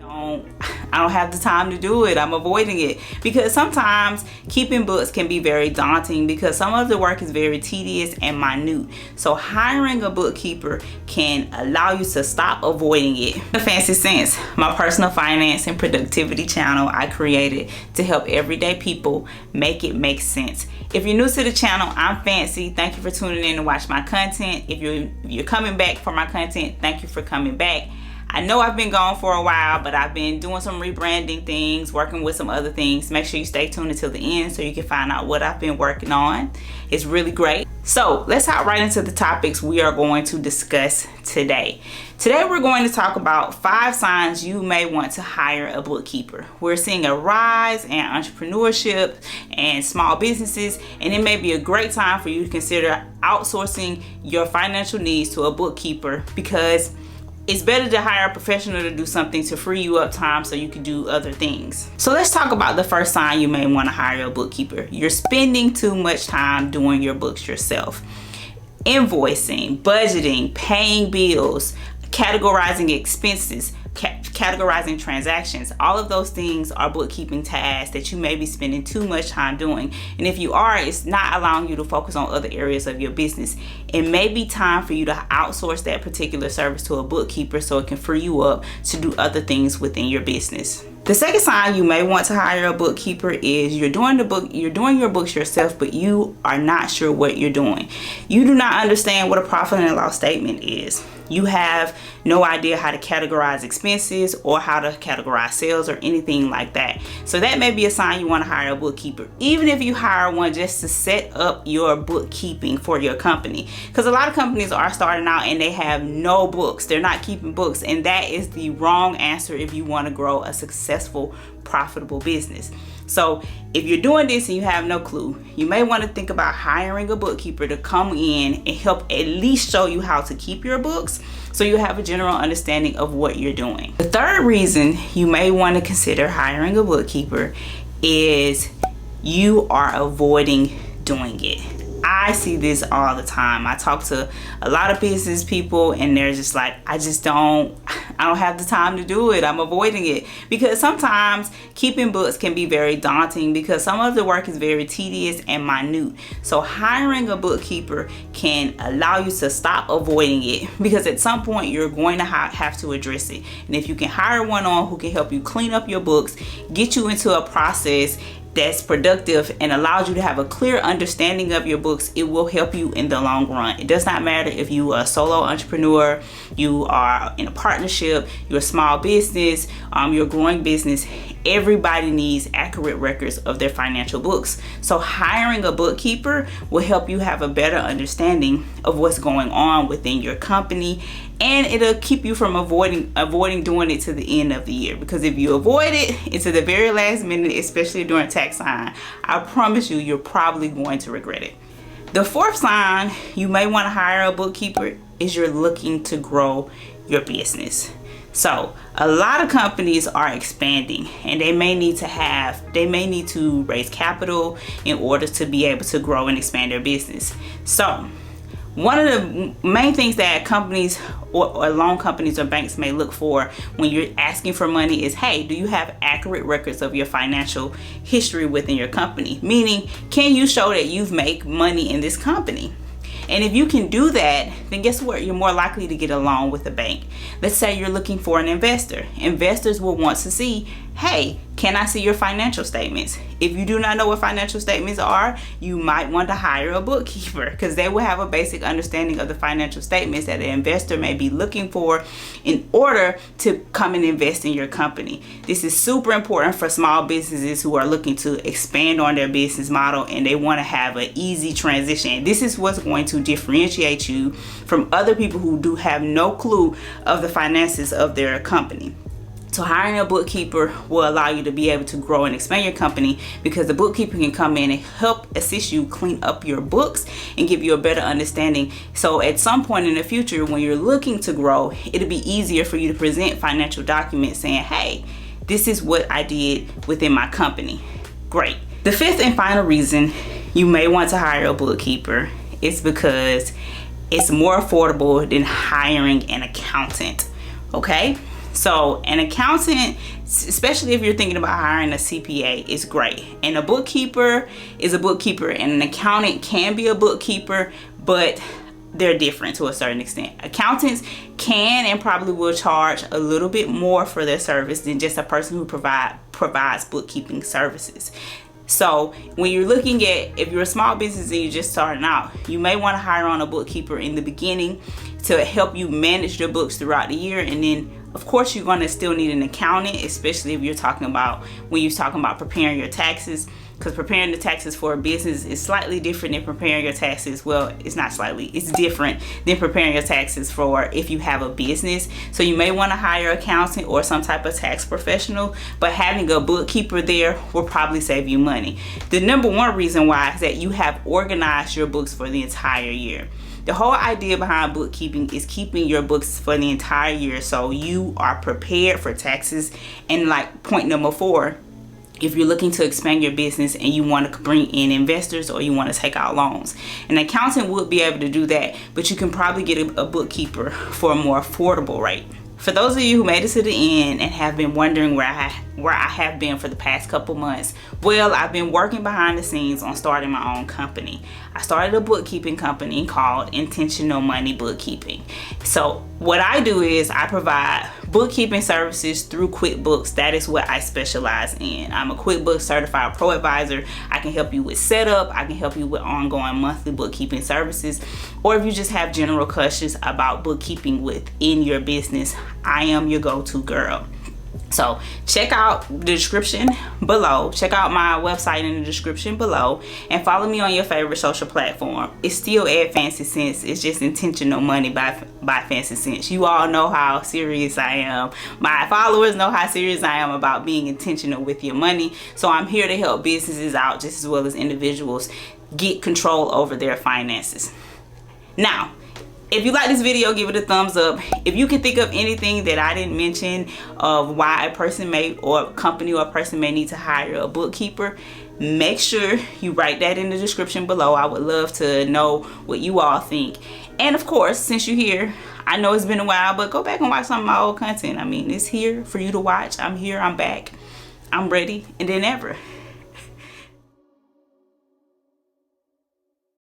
I don't have the time to do it. I'm avoiding it because sometimes keeping books can be very daunting because some of the work is very tedious and minute. So hiring a bookkeeper can allow you to stop avoiding it. In a fancy sense, my personal finance and productivity channel I created to help everyday people make it make sense. If you're new to the channel, I'm Fancy. Thank you for tuning in to watch my content. If you're coming back for my content, thank you for coming back. I know I've been gone for a while, but I've been doing some rebranding things, working with some other things. Make sure you stay tuned until the end so you can find out what I've been working on. It's really great. So let's hop right into the topics we are going to discuss today. Today we're going to talk about 5 signs you may want to hire a bookkeeper. We're seeing a rise in entrepreneurship and small businesses, and it may be a great time for you to consider outsourcing your financial needs to a bookkeeper because it's better to hire a professional to do something to free you up time so you can do other things. So let's talk about the first sign you may want to hire a bookkeeper. You're spending too much time doing your books yourself. Invoicing, budgeting, paying bills, categorizing expenses, categorizing transactions, all of those things are bookkeeping tasks that you may be spending too much time doing. And if you are, it's not allowing you to focus on other areas of your business. It may be time for you to outsource that particular service to a bookkeeper so it can free you up to do other things within your business. The second sign you may want to hire a bookkeeper is you're doing your books yourself, but you are not sure what you're doing. You do not understand what a profit and loss statement is. You have no idea how to categorize expenses or how to categorize sales or anything like that. So that may be a sign you want to hire a bookkeeper, even if you hire one just to set up your bookkeeping for your company. Because a lot of companies are starting out and they have no books. They're not keeping books, and that is the wrong answer if you want to grow a successful, profitable business. So if you're doing this and you have no clue, you may want to think about hiring a bookkeeper to come in and help at least show you how to keep your books so you have a general understanding of what you're doing. The third reason you may want to consider hiring a bookkeeper is you are avoiding doing it. I see this all the time. I talk to a lot of business people and they're just like, I don't have the time to do it. I'm avoiding it because sometimes keeping books can be very daunting because some of the work is very tedious and minute. So hiring a bookkeeper can allow you to stop avoiding it because at some point you're going to have to address it. And if you can hire one on who can help you clean up your books, get you into a process that's productive and allows you to have a clear understanding of your books, it will help you in the long run. It does not matter if you are a solo entrepreneur, you are in a partnership, you're a small business, you're a growing business. Everybody needs accurate records of their financial books. So hiring a bookkeeper will help you have a better understanding of what's going on within your company, and it'll keep you from avoiding doing it to the end of the year. Because if you avoid it into the very last minute, especially during tax time, I promise you're probably going to regret it. The fourth sign you may want to hire a bookkeeper is you're looking to grow your business. So a lot of companies are expanding and they may need to raise capital in order to be able to grow and expand their business. So one of the main things that companies or loan companies or banks may look for when you're asking for money is, hey, do you have accurate records of your financial history within your company? Meaning, can you show that you've made money in this company? And if you can do that, then guess what? You're more likely to get a loan with a bank. Let's say you're looking for an investor. Investors will want to see, hey, can I see your financial statements? If you do not know what financial statements are, you might want to hire a bookkeeper because they will have a basic understanding of the financial statements that an investor may be looking for in order to come and invest in your company. This is super important for small businesses who are looking to expand on their business model and they want to have an easy transition. This is what's going to differentiate you from other people who do have no clue of the finances of their company. So hiring a bookkeeper will allow you to be able to grow and expand your company because the bookkeeper can come in and help assist you clean up your books and give you a better understanding. So at some point in the future, when you're looking to grow, it'll be easier for you to present financial documents saying, hey, this is what I did within my company. Great. The fifth and final reason you may want to hire a bookkeeper is because it's more affordable than hiring an accountant. Okay? So an accountant, especially if you're thinking about hiring a CPA, is great. And a bookkeeper is a bookkeeper, and an accountant can be a bookkeeper, but they're different to a certain extent. Accountants can and probably will charge a little bit more for their service than just a person who provides bookkeeping services. So when you're looking at, if you're a small business and you're just starting out, you may want to hire on a bookkeeper in the beginning to help you manage your books throughout the year. And then of course you're going to still need an accountant, especially if you're talking about, when you're talking about preparing your taxes, because preparing the taxes for a business is slightly different than preparing your taxes. Well, it's not slightly, it's different than preparing your taxes for if you have a business. So you may want to hire an accountant or some type of tax professional, but having a bookkeeper there will probably save you money. The number one reason why is that you have organized your books for the entire year. The whole idea behind bookkeeping is keeping your books for the entire year so you are prepared for taxes. And like point number 4, if you're looking to expand your business and you want to bring in investors or you want to take out loans, an accountant would be able to do that, but you can probably get a bookkeeper for a more affordable rate. For those of you who made it to the end and have been wondering where I have been for the past couple months, well, I've been working behind the scenes on starting my own company. I started a bookkeeping company called Intentional Money Bookkeeping. So what I do is I provide bookkeeping services through QuickBooks. That is what I specialize in. I'm a QuickBooks certified pro advisor. I can help you with setup. I can help you with ongoing monthly bookkeeping services. Or if you just have general questions about bookkeeping within your business, I am your go-to girl. So check out the description below. Check out my website in the description below and follow me on your favorite social platform. It's still at Fancy Sense. It's just Intentional Money by Fancy Sense. You all know how serious I am. My followers know how serious I am about being intentional with your money. So I'm here to help businesses out just as well as individuals get control over their finances. Now, if you like this video, give it a thumbs up. If you can think of anything that I didn't mention of why a person may, or a company or a person may need to hire a bookkeeper, make sure you write that in the description below. I would love to know what you all think. And of course, since you're here, I know it's been a while, but go back and watch some of my old content. I mean, it's here for you to watch. I'm here, I'm back, I'm ready, and then ever.